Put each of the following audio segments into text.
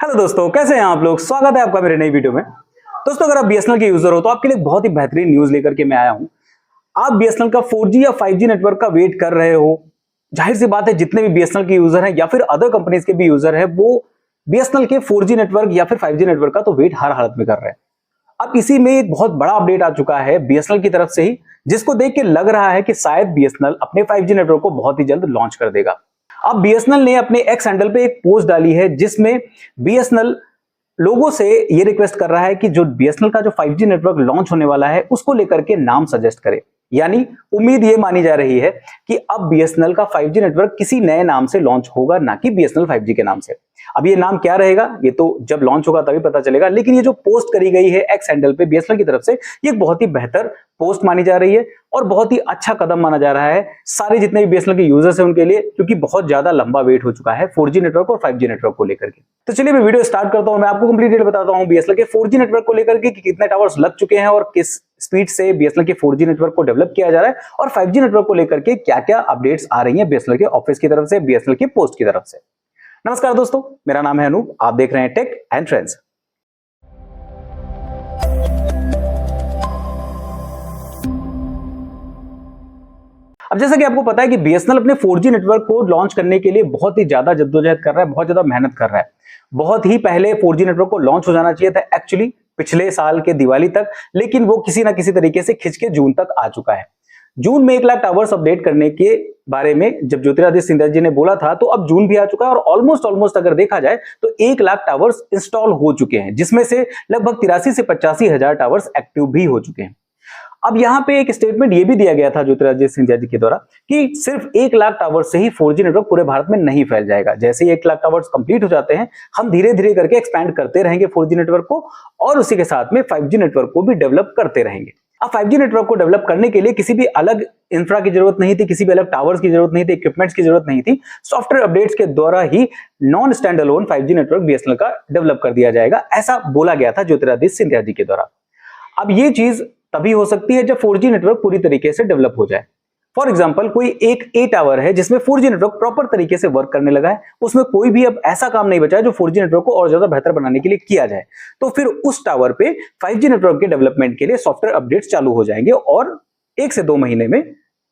Hello दोस्तों, कैसे हैं आप लोग। स्वागत है आपका मेरे नई वीडियो में। दोस्तों, अगर आप बीएसएनएल के यूजर हो तो आपके लिए एक बहुत ही बेहतरीन न्यूज लेकर के मैं आया हूं। आप बीएसएनएल का 4G या 5G नेटवर्क का वेट कर रहे हो। जाहिर सी बात है, जितने भी बीएसएनएल के यूजर हैं या फिर अदर कंपनीज के भी यूजर हैं, वो बीएसएनएल के 4G नेटवर्क या फिर 5G नेटवर्क का तो वेट हर हालत में कर रहे हैं। अब इसी में एक बहुत बड़ा अपडेट आ चुका है बीएसएनएल की तरफ से ही, जिसको देख के लग रहा है कि शायद बीएसएनएल अपने 5G नेटवर्क को बहुत ही जल्द लॉन्च कर देगा। अब बीएसएनएल ने अपने एक्स हैंडल पे एक पोस्ट डाली है, जिसमें बीएसएनएल लोगों से ये रिक्वेस्ट कर रहा है कि जो बीएसएनएल का जो 5G नेटवर्क लॉन्च होने वाला है उसको लेकर के नाम सजेस्ट करे। यानी उम्मीद ये मानी जा रही है कि अब बीएसएनएल का 5G नेटवर्क किसी नए नाम से लॉन्च होगा, ना कि बीएसएनएल 5G के नाम से। अब ये नाम क्या रहेगा ये तो जब लॉन्च होगा तभी पता चलेगा, लेकिन ये जो पोस्ट करी गई है एक्स हैंडल पे बीएसएनएल की तरफ से, ये एक बहुत ही बेहतर पोस्ट मानी जा रही है और बहुत ही अच्छा कदम माना जा रहा है सारे जितने भी बीएसएनएल के यूजर्स हैं उनके लिए, क्योंकि बहुत ज्यादा लंबा वेट हो चुका है 4G नेटवर्क और 5G नेटवर्क को लेकर के। तो चलिए मैं वीडियो स्टार्ट करता हूं। मैं आपको कंप्लीट डिटेल बताता हूं बीएसएनएल के 4G नेटवर्क को लेकर के कि कितने टावर्स लग चुके हैं और किस स्पीड से बीएसएनएल के 4G नेटवर्क को डेवलप किया जा रहा है, और 5G नेटवर्क को लेकर के क्या क्या अपडेट्स आ रही हैं बीएसएनएल के ऑफिस की तरफ से, बीएसएनएल की पोस्ट की तरफ से। नमस्कार दोस्तों, मेरा नाम है अनूप, आप देख रहे हैं टेक एंड ट्रेंड्स। अब जैसा कि आपको पता है कि बीएसएनएल अपने 4G नेटवर्क को लॉन्च करने के लिए बहुत ही ज्यादा जद्दोजहद कर रहा है, बहुत ज्यादा मेहनत कर रहा है। बहुत ही पहले 4G नेटवर्क को लॉन्च हो जाना चाहिए था एक्चुअली पिछले साल के दिवाली तक, लेकिन वो किसी ना किसी तरीके से खिंच के जून तक आ चुका है। जून में 1 लाख टावर्स अपडेट करने के बारे में जब ज्योतिरादित्य सिंधिया जी ने बोला था, तो अब जून भी आ चुका है और ऑलमोस्ट अगर देखा जाए तो 1 लाख टावर्स इंस्टॉल हो चुके हैं, जिसमें से लगभग 83 से 85 हजार टावर्स एक्टिव भी हो चुके हैं। अब यहां पे एक स्टेटमेंट ये भी दिया गया था ज्योतिरादित्य सिंधिया जी के द्वारा कि सिर्फ 1 लाख टावर से ही 4G नेटवर्क पूरे भारत में नहीं फैल जाएगा। जैसे ही 1 लाख टावर्स कंप्लीट हो जाते हैं, हम धीरे धीरे करके एक्सपैंड करते रहेंगे 4G नेटवर्क को, और उसी के साथ में 5G नेटवर्क को भी डेवलप करते रहेंगे। अब 5G नेटवर्क को डेवलप करने के लिए किसी भी अलग इंफ्रा की जरूरत नहीं थी, किसी भी अलग टावर्स की जरूरत नहीं थी, इक्विपमेंट्स की जरूरत नहीं थी। सॉफ्टवेयर अपडेट्स के द्वारा ही non standalone 5G network BSNL का डेवलप कर दिया जाएगा, ऐसा बोला गया था ज्योतिरादित्य सिंधिया जी के द्वारा। अब ये चीज तभी हो सकती है जब 4G नेटवर्क पूरी तरीके से डेवलप हो जाए। फॉर एग्जांपल, कोई एक ए टावर है जिसमें 4G नेटवर्क प्रॉपर तरीके से वर्क करने लगा है, उसमें कोई भी अब ऐसा काम नहीं बचा है जो 4G नेटवर्क को और ज्यादा बेहतर बनाने के लिए किया जाए, तो फिर उस टावर पे 5G नेटवर्क के डेवलपमेंट के लिए सॉफ्टवेयर अपडेट्स चालू हो जाएंगे और 1 से 2 महीने में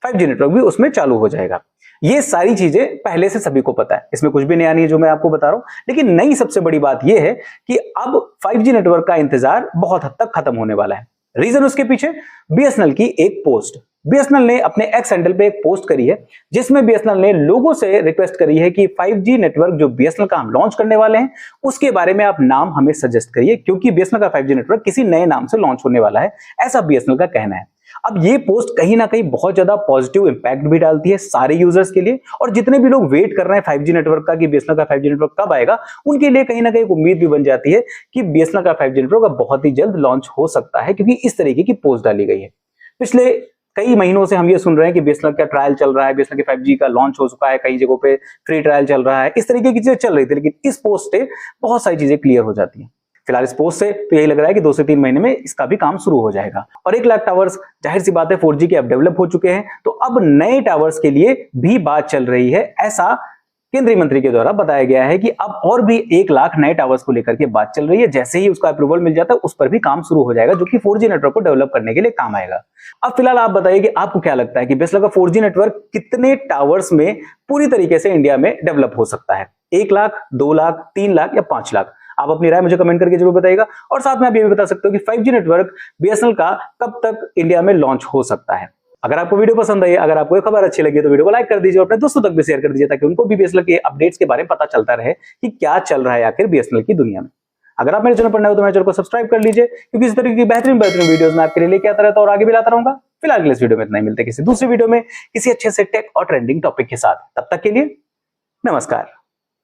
5G नेटवर्क भी उसमें चालू हो जाएगा। ये सारी चीजें पहले से सभी को पता है, इसमें कुछ भी नया नहीं है जो मैं आपको बता रहा हूं। लेकिन नई सबसे बड़ी बात यह है कि अब 5G नेटवर्क का इंतजार बहुत हद तक खत्म होने वाला है। रीजन उसके पीछे बीएसएनएल की एक पोस्ट। बीएसएनएल ने अपने एक्स हैंडल पे एक पोस्ट करी है, जिसमें बीएसएनएल ने लोगों से रिक्वेस्ट करी है कि 5G नेटवर्क जो बीएसएनएल का हम लॉन्च करने वाले हैं उसके बारे में आप नाम हमें सजेस्ट करिए, क्योंकि बीएसएनएल का 5G नेटवर्क किसी नए नाम से लॉन्च होने वाला है, ऐसा बीएसएनएल का कहना है। अब ये पोस्ट कहीं ना कहीं बहुत ज्यादा पॉजिटिव इंपैक्ट भी डालती है सारे यूजर्स के लिए, और जितने भी लोग वेट कर रहे हैं 5G नेटवर्क का कि बीएसएनएल का 5G नेटवर्क कब आएगा, उनके लिए कहीं ना कहीं एक उम्मीद भी बन जाती है कि बीएसएनएल का 5G नेटवर्क अब बहुत ही जल्द लॉन्च हो सकता है, क्योंकि इस तरीके की पोस्ट डाली गई है। पिछले कई महीनों से हम ये सुन रहे हैं कि बीएसएनएल का ट्रायल चल रहा है, बीएसएनएल के 5G का लॉन्च हो चुका है, कई जगहों पे फ्री ट्रायल चल रहा है, इस तरीके की चीजें चल रही थी। लेकिन इस पोस्ट से बहुत सारी चीजें क्लियर हो जाती हैं। फिलहाल इस पोस्ट से तो यही लग रहा है कि 2 से 3 महीने में इसका भी काम शुरू हो जाएगा, और 1 लाख टावर्स जाहिर सी बात है 4G के अब डेवलप हो चुके हैं, तो अब नए टावर्स के लिए भी बात चल रही है, ऐसा केंद्रीय मंत्री के द्वारा बताया गया है कि अब और भी 1 लाख नए टावर्स को लेकर के बात चल रही है। जैसे ही उसका अप्रूवल मिल जाता है उस पर भी काम शुरू हो जाएगा, जो कि 4G नेटवर्क को डेवलप करने के लिए काम आएगा। अब फिलहाल आप बताइए कि आपको क्या लगता है कि बीएसएनएल का 4G नेटवर्क कितने टावर्स में पूरी तरीके से इंडिया में डेवलप हो सकता है? 1 लाख, 2 लाख, 3 लाख या 5 लाख? आप अपनी राय मुझे कमेंट करके जरूर बताइएगा। और साथ में आप ये भी बता सकते हो कि 5G नेटवर्क बीएसएनएल का कब तक इंडिया में लॉन्च हो सकता है। अगर आपको वीडियो पसंद आई, अगर आपको ये खबर अच्छी लगी, तो वीडियो को लाइक कर दीजिए और अपने दोस्तों तक भी शेयर कर दीजिए, ताकि उनको भी बीएसएनएल के अपडेट्स के बारे में पता चलता रहे कि क्या चल रहा है आखिर बीएसएनएल की दुनिया में। अगर आप मेरे चैनल पर नए हो तो मेरे चैनल को सब्सक्राइब कर लीजिए, क्योंकि इस तरीके की बेहतरीन वीडियोस मैं आपके लिए लेके आता रहता हूं और आगे भी लाता रहूंगा। फिलहाल के लिए इस वीडियो में इतना ही, मिलते हैं किसी दूसरी वीडियो में किसी अच्छे से टेक और ट्रेंडिंग टॉपिक के साथ। तब तक के लिए नमस्कार।